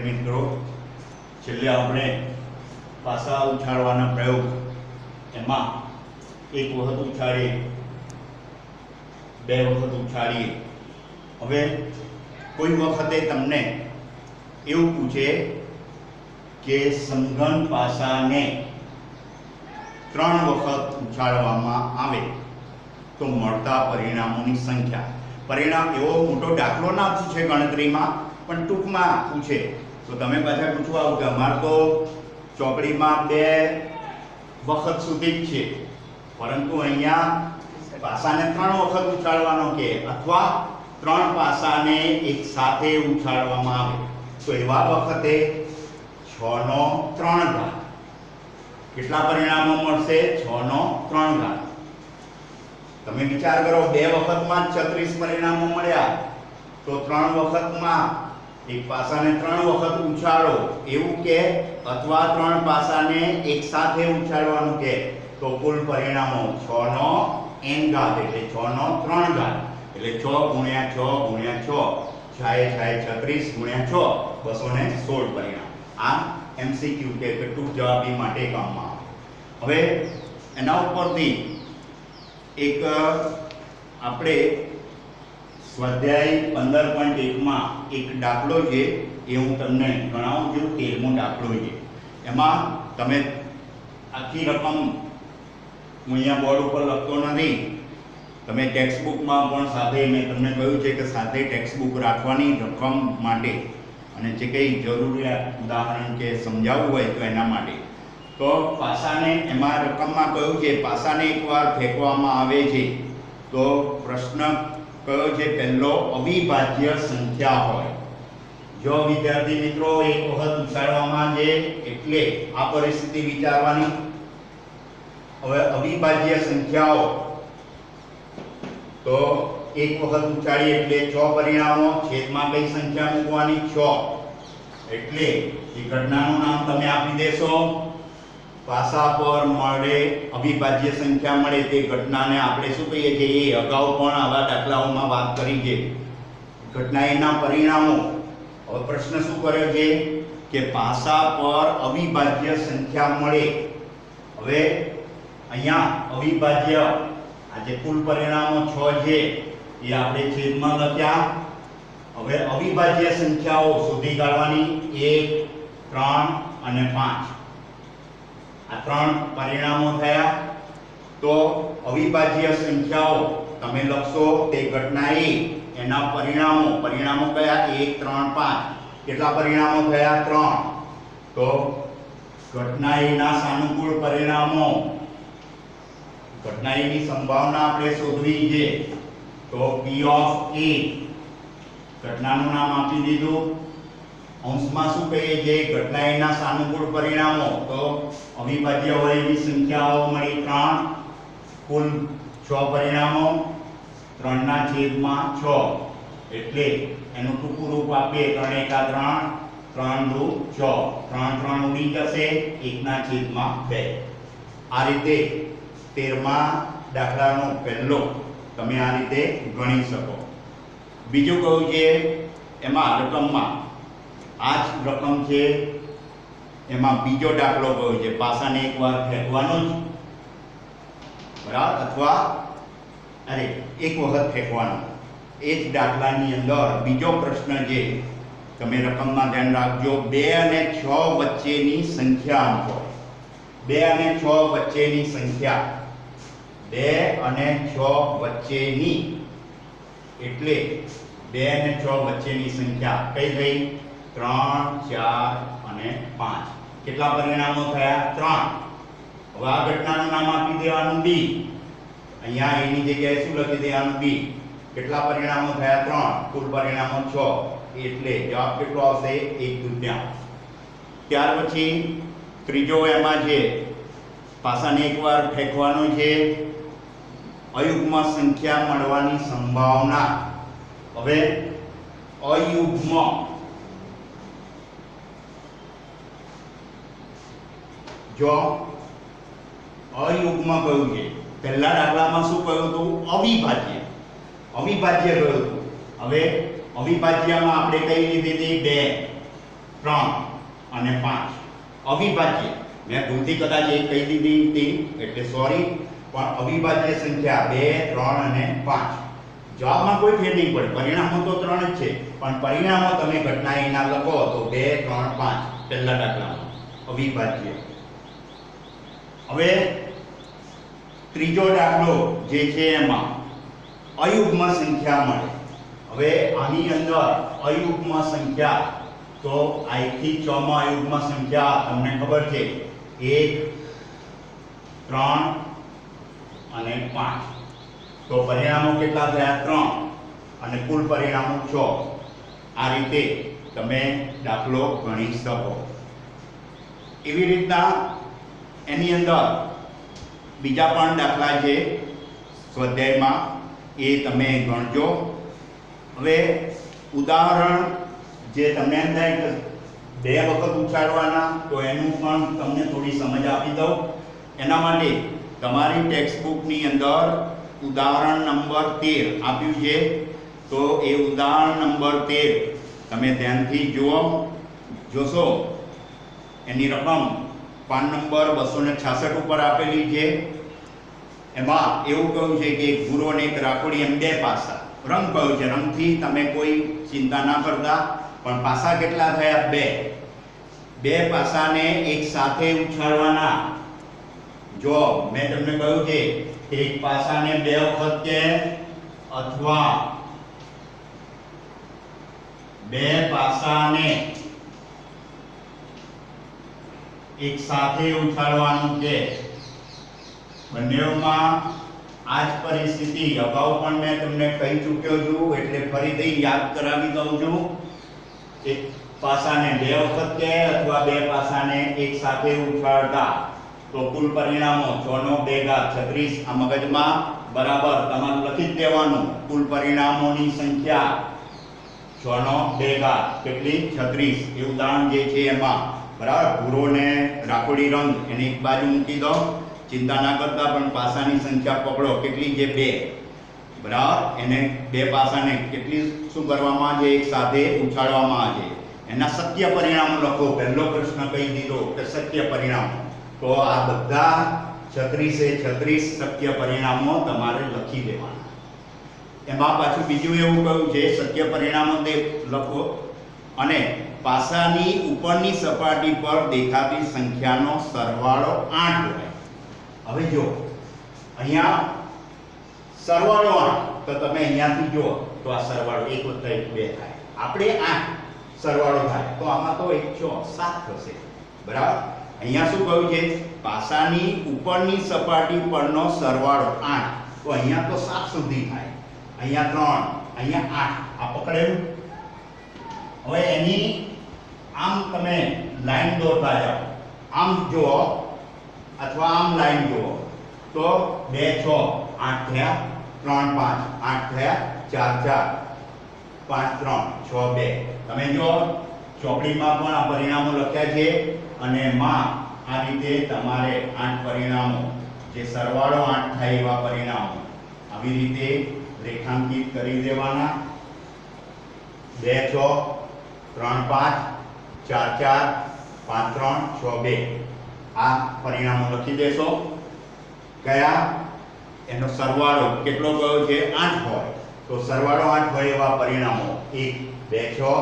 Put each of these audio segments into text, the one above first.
મિત્રો, છેલ્લે આપણે પાસા ઉછાળવાના પ્રયોગ એમાં એક વખત ઉછાળીએ, બે વખત ઉછાળીએ. હવે કોઈ વખતે તમને એવું પૂછે કે સમઘન પાસાને 3 વખત ઉછાળવામાં આવે તો મળતા પરિણામોની સંખ્યા. પરિણામ એવો મોટો દાખલો ના પૂછે ગણતરીમાં, પણ ટૂંકમાં પૂછે તો તમે પાછા પૂછવા આવો કે અમારે તો ચોપડીમાં 2 વખત સુધી જ છે, પરંતુ અહીંયા પાસાને 3 વખત ઉછાળવાનો કે અથવા 3 પાસાને એક સાથે ઉછાળવામાં આવે તો એવા વખતે 6 નો 3 ઘાત. કેટલા પરિણામો મળશે? 6 નો 3 ઘાત. તમે વિચાર કરો, 2 વખતમાં 36 પરિણામો મળ્યા તો 3 વખતમાં એક પાસાને 3 વખત ઉછાળો એવું કે, અથવા 3 પાસાને એક સાથે ઉછાળવાનું કે, તો કુલ પરિણામો 6 નો n ઘાત એટલે 6 નો 3 ઘાત એટલે 6 ગુણ્યા 6 ગુણ્યા 6 36 ગુણ્યા 6 216 પરિણામ. આ MCQ કે ટૂંક જવાબી માટે કામમાં આવે. હવે એના ઉપરથી એક આપણે સ્વાધ્યાય 15.1 માં એક દાખલો છે એ હું તમને ગણાવું છું. 13મો દાખલો છે. એમાં તમે આખી રકમ હું અહીંયા બોર્ડ ઉપર લખતો નથી, તમે ટેક્સ્ટ બુકમાં પણ સાથે મેં તમને કહ્યું છે કે સાથે ટેક્સ્ટ બુક રાખવાની રકમ માટે અને જે કંઈ જરૂરિયાત ઉદાહરણ કે સમજાવવું હોય તો એના માટે. તો પાસાને એમાં રકમમાં કહ્યું છે પાસાને એકવાર ફેંકવામાં આવે છે તો પ્રશ્ન કયો છે? પહેલો, અવિભાજ્ય સંખ્યા હોય. જો વિદ્યાર્થી મિત્રો એક વખત ઉછાળવામાં છે એટલે આ પરિસ્થિતિ વિચારવાની. હવે અવિભાજ્ય સંખ્યાઓ તો એક વખત ઉછાળી એટલે 6 પરિણામો, છેદમાં કઈ સંખ્યા મૂકવાની? 6. એટલે એ ઘટનાનું નામ તમે આપી દેશો. પાસા પર મળે અવિભાજ્ય સંખ્યા મળે તે ઘટનાને આપણે શું કહીએ છીએ? એ અગાઉ પણ આવા દાખલાઓમાં વાત કરી છે. ઘટના એના પરિણામો. હવે પ્રશ્ન શું કર્યો છે કે પાસા પર અવિભાજ્ય સંખ્યા મળે. હવે અહીંયા અવિભાજ્ય આ જે કુલ પરિણામો 6 છે એ આપણે છેદમાં લખ્યા. હવે અવિભાજ્ય સંખ્યાઓ શોધી કાઢવાની. 1, 3 અને 5. આ 3 પરિણામો થયા. તો અવિભાજ્ય સંખ્યાઓ તમે લખશો તે ઘટના એ, એના પરિણામો કયા? 1, 3, 5. કેટલા પરિણામો થયા? 3. તો ઘટના એના સાનુકૂળ પરિણામો, ઘટના એની સંભાવના આપણે શોધવી છે. તો P of A ઘટનાનું નામ આપી દીધું. અંશમાં શું કહીએ છીએ? ઘટના એના સાનુકૂળ પરિણામો. તો અવિભાજ્ય હોય એવી સંખ્યાઓ મળી 3. કુલ 6 પરિણામો, 3 ના છેદમાં 6 એટલે એનું ટૂંકું રૂપ આપીએ 3 × 3, 3 × 6, 3 3 ઉડી જશે, 1 ના છેદમાં 2. આ રીતે 13મા દાખલાનો પહેલો તમે આ રીતે ગણી શકો. બીજું કહું છે એમાં રકમમાં આ જ રકમ છે, એમાં બીજો દાખલો કયો છે? પાસાને એકવાર ફેંકવાનો જ, બરાબર, અથવા એક વખત ફેંકવાનો. એ જ દાખલાની અંદર બીજો પ્રશ્ન છે, તમે રકમમાં ધ્યાન રાખજો. 2 અને 6 વચ્ચેની સંખ્યા આપો. 2 અને 6 વચ્ચેની સંખ્યા. 2 અને 6 વચ્ચેની એટલે 2 અને 6 વચ્ચેની સંખ્યા કઈ થઈ? 3, 4 અને 5. કેટલા પરિણામો થયા? 3. હવે આ ઘટનાનું નામ આપી દેવાનું B. અહીંયા એની જગ્યાએ શું લખી દેવાનું? B. કેટલા પરિણામો થયા? 3. કુલ પરિણામો 6 એટલે જવાબ કેટલો આવશે? 1/2. ત્યાર પછી ત્રીજો એમાં છે પાસાને એકવાર ફેંકવાનો છે. અયુગ્મ સંખ્યા મળવાની સંભાવના. હવે અયુગ્મ જો અયુગ્મ કયું છે? પહેલા દાખલામાં શું કહ્યું હતું? અવિભાજ્ય. અવિભાજ્ય કહ્યું હતું. હવે અવિભાજ્યમાં આપણે કઈ લીધી હતી? 2. 3 અને 5 અવિભાજ્ય મેં ભૂલથી કદાચ એ કહી દીધી હતી એટલે સોરી, પણ અવિભાજ્ય સંખ્યા 2 3 અને 5 જવાબમાં કોઈ ફેર નહીં પડે, પરિણામો તો 3 જ છે, પણ પરિણામો તમે ઘટના એના લખો તો 2 3 5 પહેલા દાખલામાં અવિભાજ્ય. હવે ત્રીજો દાખલો જે છે એમાં અયુગ્મ સંખ્યા મળે. હવે આની અંદર અયુગ્મ સંખ્યા તો 1 થી 6 માં અયુગ્મ સંખ્યા તમને ખબર છે 1 3 અને 5. તો પરિણામો કેટલા થયા 3 અને કુલ પરિણામો 6. આ રીતે તમે દાખલો ગણી શકો. એવી રીતના એની અંદર બીજા પણ દાખલા છે સ્વાધ્યાયમાં, એ તમે ગણજો. હવે ઉદાહરણ જે તમને એમ થાય કે 2 વખત ઉછાળવાના, તો એનું પણ તમને થોડી સમજ આપી દઉં. એના માટે તમારી ટેક્સ્ટ બુકની અંદર ઉદાહરણ નંબર 13 આપ્યું છે, તો એ ઉદાહરણ નંબર 13 તમે ધ્યાનથી જોશો. એની રકમ પાન નંબર 266 ઉપર આપેલી છે. એમાં એવું કહ્યું છે કે એક ભૂરો અને એક રાખોડી એમ 2 પાસા. રંગ કયો છે, રંગથી તમે કોઈ ચિંતા ના કરતા, પણ પાસા કેટલા થયા 2. 2 પાસાને એક સાથે ઉછાળવાના. જો મેં તમને કહ્યું છે કે એક પાસાને 2 વખત કે અથવા 2 પાસાને એક સાથે ઉછાળવાનું છે. બંનેમાં આ જ પરિસ્થિતિ અગાઉ પણ મેં તમને કહી ચૂક્યો છું, એટલે ફરીથી યાદ કરાવી દઉં છું. એક પાસાને 2 વખત કે અથવા 2 પાસાને એક સાથે ઉછાળતા તો કુલ પરિણામો 6 નો 2 ઘાત 36. આ મગજમાં બરાબર તમારે લખી જ દેવાનું. કુલ પરિણામોની સંખ્યા 6 નો 2 ઘાત કેટલી 36. એ ઉદાહરણ જે છે એમાં બરાબર ભૂરો ને રાખોડી રંગ એને એક બાજુ મૂકી દો, ચિંતા ના કરતા, પણ પાસાની સંખ્યા પકડો કેટલી છે 2. બરાબર એને 2 પાસાને કેટલી શું કરવામાં છે એક સાથે ઉછાળવામાં છે. એના શક્ય પરિણામો લખો. પહેલો પ્રશ્ન કહી દીધો કે શક્ય પરિણામો, તો આ બધા 36 એ 36 શક્ય પરિણામો તમારે લખી દેવાના. એમાં પાછું બીજું એવું કહ્યું છે શક્ય પરિણામો તે લખો અને પાસાની ઉપરની સપાટી પર દેખાતી સંખ્યાનો સરવાળો 8 હોય. હવે જો અહીંયા સરવાળો 8, તો તમે અહીંયાથી જુઓ તો આ સરવાળો 1 + 1 2 થાય. આપણે 8 સરવાળો થાય તો આમાં તો 1 6 7 થશે. બરાબર. અહીંયા શું કહ્યું છે પાસાની ઉપરની સપાટી પરનો સરવાળો 8, તો અહીંયા તો 7 સુધી થાય. અહીંયા 3, અહીંયા 8. આ પકડેલું. હવે એની આમ તમે લાઈન દોરતા જાઓ, આમ જુઓ અથવા આમ લાઈન જુઓ તો 2 6 8 થયા, 3 5 8 થયા, 4 4 5 3 6 2. તમે જો ચોપડીમાં પણ આ પરિણામો લખ્યા છે અને એમાં આ રીતે તમારે 8 પરિણામો જે સરવાળો 8 થાય એવા પરિણામો આવી રીતે રેખાંકિત કરી દેવાના. 2 6 3 5 4 4 5 3 6 2. આ પરિણામો લખી દેશો. કયા? એનો સરવાળો કેટલો ગયો છે 8 હોય, તો સરવાળો 8 હોય એવા પરિણામો 1 2 6,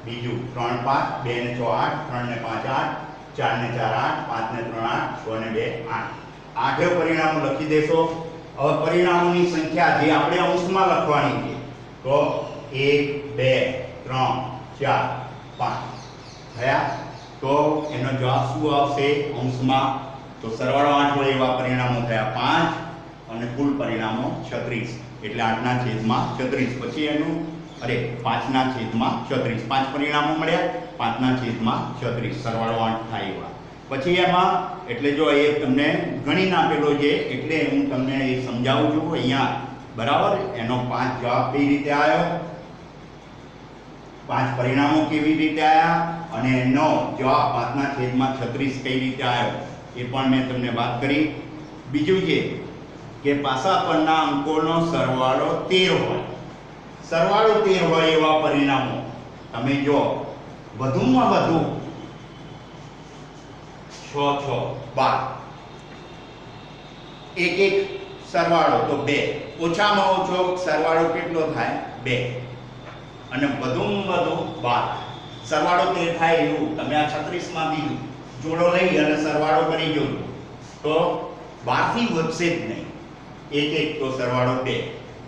બીજું 3 5, 2 ને 6 8, 3 ને 5 8, 4 ને 4 8, 5 ને 3 8, 6 ને 2 8. 8 પરિણામો લખી દેશો. હવે પરિણામોની સંખ્યા જે આપણે અંશમાં લખવાની છે, તો 1 2 3 4 5 થયા, તો એનો જવાબ શું આવશે અંશમાં? તો સરવાળો 8 હોય એવા પરિણામો થયા 5 અને કુલ પરિણામો 36. એટલે 8/36. પછી એનું 5/36. 5 પરિણામો મળ્યા, 5/36 સરવાળો 8 થાય એવા. પછી એમાં એટલે જો એ તમને ગણી નાખેલો છે એટલે હું તમને એ સમજાવું છું અહીંયા. બરાબર. એનો 5 જવાબ કઈ રીતે આવ્યો, 5 પરિણામો કેવી રીતે આવ્યા અને એનો જવાબ 5/36 કઈ રીતે આવ્યો એ પણ મેં તમને વાત કરી. બીજું છે કે પાસા પરના અંકોનો સરવાળો 13 હોય. સરવાળો 13 હોય એવા પરિણામો તમે જો વધુમાં વધુ 6 6 12, એક એક સરવાળો તો 2, ઓછામાં ઓછો સરવાળો કેટલો થાય 2, અને વધુમાં વધુ 12, સરવાળો 13 થાય એવું તમે આ 36 માંથી જોડો લઈ અને સરવાળો કરી જોજો તો 12 થી વધશે જ નહીં, એક એક તો સરવાળો 2,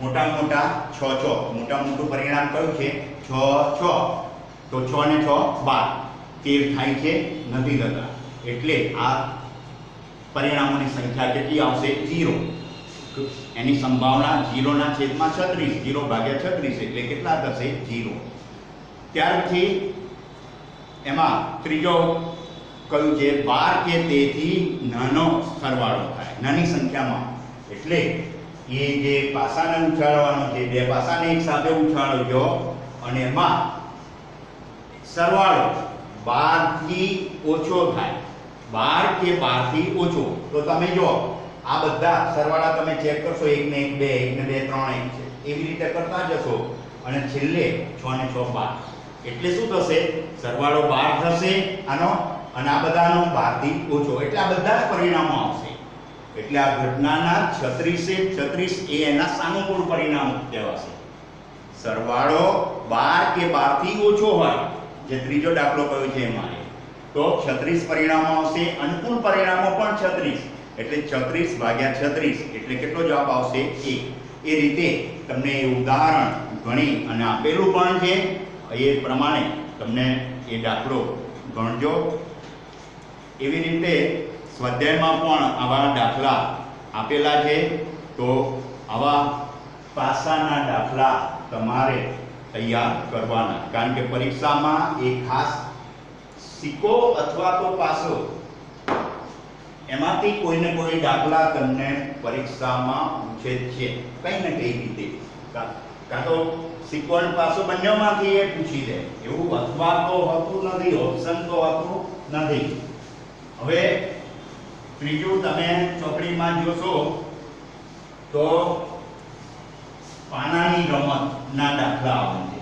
મોટા મોટા 6 6, મોટા મોટું પરિણામ કયું છે 6 6, તો 6 ને 6 12, 13 થાય છે નથી થતા, એટલે આ પરિણામોની સંખ્યા કેટલી આવશે 0, એની સંભાવના 0 ના છેદમાં 36, 0 ભાગ્યા 36 એટલે કેટલા થશે 0. ત્યાર પછી એમાં ત્રીજો કયું છે 12 કે તેથી નાનો સરવાળો થાય નાની સંખ્યામાં, એટલે એ જે પાસાને ઉછાળવાનો છે, બે પાસાને એક સાથે ઉછાળજો અને એમાં સરવાળો 12 થી ઓછો થાય, 12 કે 12 થી ઓછો, તો તમે જો આ બધા સરવાળા તમે ચેક કરશો 1 ને 1 2, 1 ને 2 3 1 છે, એવી રીતે કરતા જશો અને છેલ્લે 6 ને 6 12, એટલે શું થશે સરવાળો 12 થશે આનો, અને આ બધાનો 12 થી ઓછો, એટલે આ બધા જ પરિણામો આવશે. એટલે આ ઘટનાના 36 36 એ એના સાનુકૂળ પરિણામો કહેવાશે. સરવાળો 12 કે 12 થી ઓછો હોય, જે ત્રીજો દાખલો કયો છે એમાં, તો 36 પરિણામો આવશે, અનુકૂળ પરિણામો પણ 36, એટલે 36 ભાગ્યા 36 એટલે કેટલો જવાબ આવશે 1. એ રીતે તમને એ ઉદાહરણ ગણી અને આપેલું પણ છે, એ પ્રમાણે તમને એ દાખલો ગણજો. એવી રીતે સ્વાધ્યાયમાં પણ આવા દાખલા આપેલા છે, તો આવા પાસાના દાખલા તમારે તૈયાર કરવાના, કારણ કે પરીક્ષામાં એ ખાસ સિક્કો અથવા તો પાસો એમાંથી કોઈને કોઈ દાખલા તમને પરીક્ષામાં પૂછે છે કઈ ને કઈ રીતે, કાં તો સિક્કો અને પાસો બંનેમાંથી એ પૂછી દે, એવું અથવા તો હોતું નથી, ઓપ્શન તો હોતું નથી. હવે ત્રીજું તમે ચોપડીમાં જોશો તો પાનાની રમતના દાખલા આવે છે,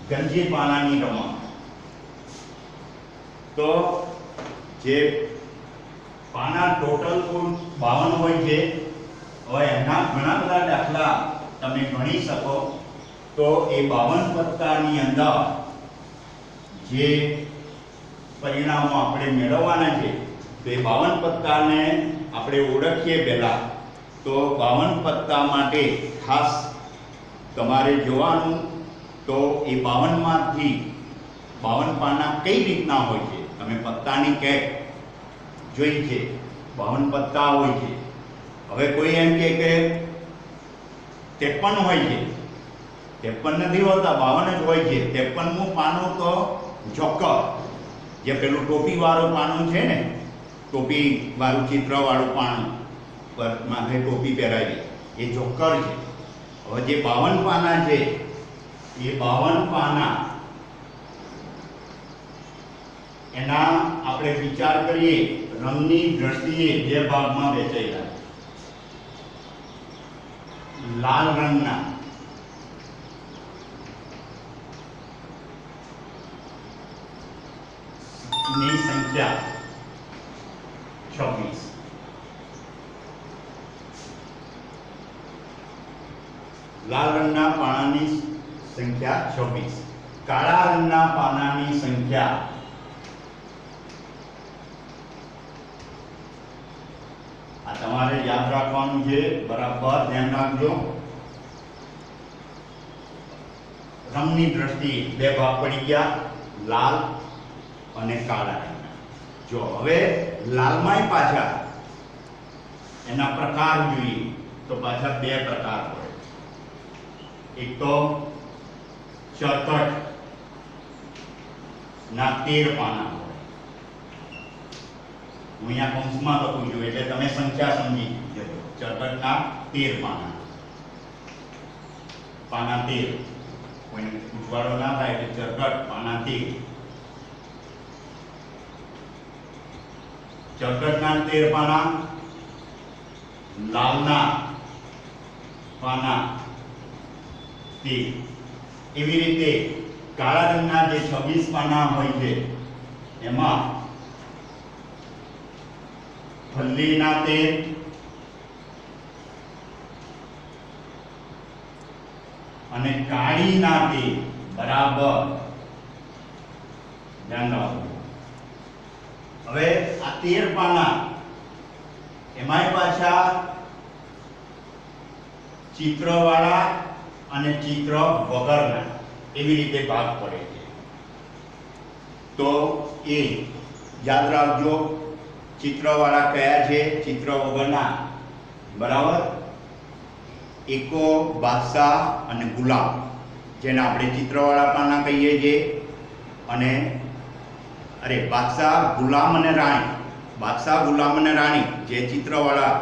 ગંજી પાનાની રમત. તો જે પાના ટોટલ કુલ 52 હોય છે, હવે એના ઘણા બધા દાખલા તમે ગણી શકો. તો એ 52 પત્તાની અંદર જે પરિણામો આપણે મેળવવાના છે, તો એ 52 પત્તાને આપણે ઓળખીએ પહેલા. તો 52 પત્તા માટે ખાસ તમારે જોવાનું, તો એ 52 માંથી 52 પાના કઈ રીતના હોય છે, તમે પત્તાની કેપ જોઈ છે, 52 પત્તા હોય છે. હવે કોઈ એમ કે 53 હોય છે, 53 નથી હોતા, 52 જ હોય છે. 53મું પાનું તો જોકર, જે પેલું ટોપી વાળું પાનું છે ને, ટોપી વાળું ચિત્ર વાળું પાનું પર માથે ટોપી પહેરાવી, એ જોકર છે. હવે જે 52 પાના છે, એ 52 પાના એના આપણે વિચાર કરીએ રંગની દ્રષ્ટિએ બે ભાગમાં વહેંચાયેલા. લાલ રંગના ની સંખ્યા 26, લાલ રંગના પાનાની સંખ્યા 26, કાળા રંગના પાનાની સંખ્યા આ તમારે યાદ રાખવાનું છે, બરાબર ધ્યાન રાખજો. રંગની દ્રષ્ટિએ બે ભાગ પડી ગયા, લાલ અને કાળા રંગના. જો હવે લાલમાંય પાછા એના પ્રકાર જોઈએ તો પાછા બે પ્રકાર હોય. એક તો ચરકટ ના 13 પાના હોય. હું અહીંયા કૌંસમાં લખું છું એટલે તમે સંખ્યા સમજી જજો. ચરકટના 13 પાના, પાના 13, કોઈને પૂછવાડો ના થાય એટલે ચરકટ પાના 13. ચરકટના 13 પાના, લાલના પાના 13. એવી રીતે કાળા રંગના જે 26 પાના હોય છે એમાં ફલ્લીના તેલ, અને કાળીના તેલ બરાબર ધ્યાન રાખો. હવે આ 13 પાના એમાંય પાછા ચિત્રવાળા અને ચિત્ર વગરના એવી રીતે ભાગ પડે છે. તો એ યાદ રાખજો, ચિત્રવાળા કયા છે, ચિત્ર વગરના. બરાબર. એકો, બાદશાહ અને ગુલામ, જેને આપણે ચિત્રવાળા પાના કહીએ છીએ. અને બાદશાહ, ગુલામ અને રાણી. બાદશાહ, ગુલામ અને રાણી જે ચિત્રવાળા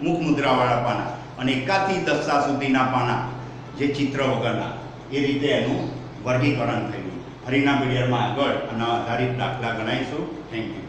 મુખ મુદ્રાવાળા પાના, અને 1 થી 10 સુધીના પાના જે ચિત્ર વગરના. એ રીતે એનું વર્ગીકરણ થયું. ફરીના પીરિયડમાં આગળ આના આધારિત દાખલા ગણાવીશું. Thank you.